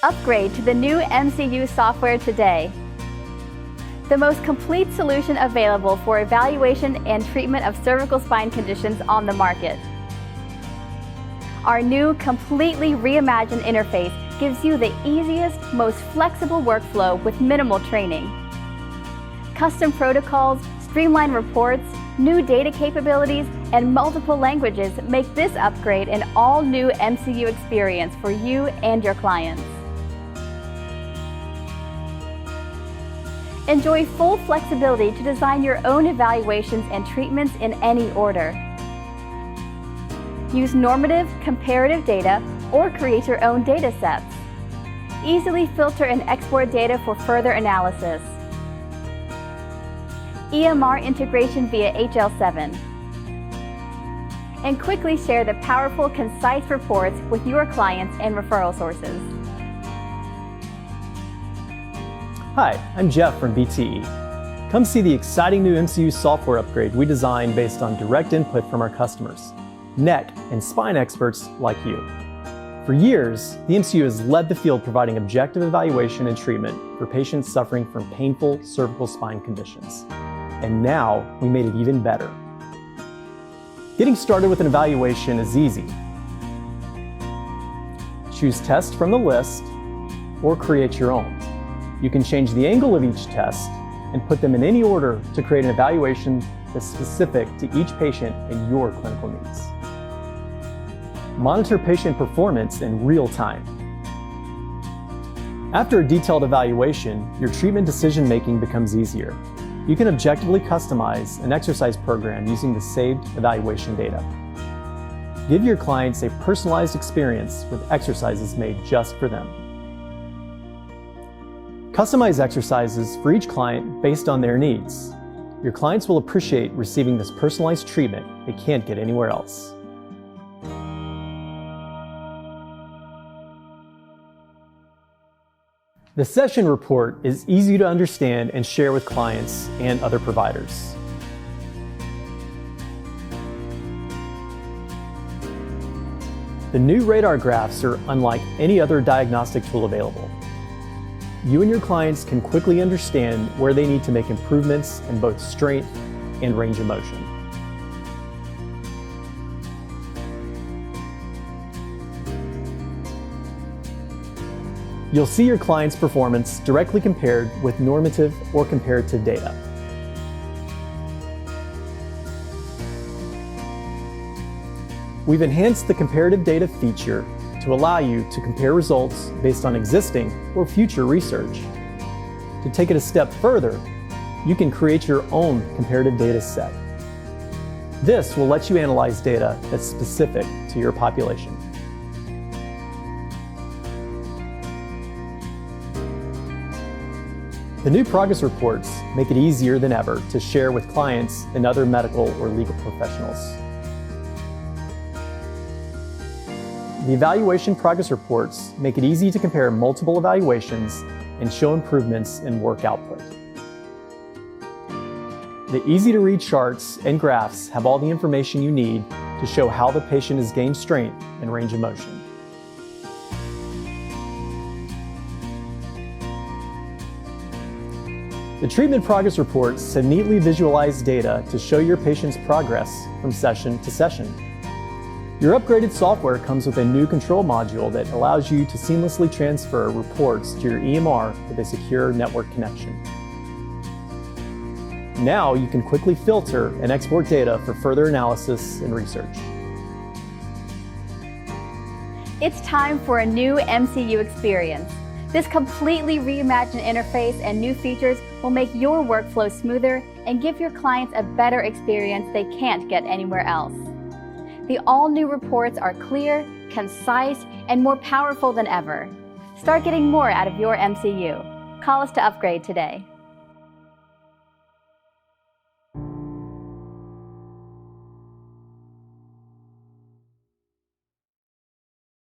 Upgrade to the new MCU software today. The most complete solution available for evaluation and treatment of cervical spine conditions on the market. Our new completely reimagined interface gives you the easiest, most flexible workflow with minimal training. Custom protocols, streamlined reports, new data capabilities, and multiple languages make this upgrade an all-new MCU experience for you and your clients. Enjoy full flexibility to design your own evaluations and treatments in any order. Use normative, comparative data, or create your own data sets. Easily filter and export data for further analysis. EMR integration via HL7. And quickly share the powerful, concise reports with your clients and referral sources. Hi, I'm Jeff from BTE. Come see the exciting new MCU software upgrade we designed based on direct input from our customers, neck and spine experts like you. For years, the MCU has led the field providing objective evaluation and treatment for patients suffering from painful cervical spine conditions. And now we made it even better. Getting started with an evaluation is easy. Choose tests from the list or create your own. You can change the angle of each test and put them in any order to create an evaluation that's specific to each patient and your clinical needs. Monitor patient performance in real time. After a detailed evaluation, your treatment decision-making becomes easier. You can objectively customize an exercise program using the saved evaluation data. Give your clients a personalized experience with exercises made just for them. Customize exercises for each client based on their needs. Your clients will appreciate receiving this personalized treatment they can't get anywhere else. The session report is easy to understand and share with clients and other providers. The new radar graphs are unlike any other diagnostic tool available. You and your clients can quickly understand where they need to make improvements in both strength and range of motion. You'll see your client's performance directly compared with normative or comparative data. We've enhanced the comparative data feature to allow you to compare results based on existing or future research. To take it a step further, you can create your own comparative data set. This will let you analyze data that's specific to your population. The new progress reports make it easier than ever to share with clients and other medical or legal professionals. The evaluation progress reports make it easy to compare multiple evaluations and show improvements in work output. The easy-to-read charts and graphs have all the information you need to show how the patient has gained strength and range of motion. The treatment progress reports have neatly visualized data to show your patient's progress from session to session. Your upgraded software comes with a new control module that allows you to seamlessly transfer reports to your EMR with a secure network connection. Now you can quickly filter and export data for further analysis and research. It's time for a new MCU experience. This completely reimagined interface and new features will make your workflow smoother and give your clients a better experience they can't get anywhere else. The all-new reports are clear, concise, and more powerful than ever. Start getting more out of your MCU. Call us to upgrade today.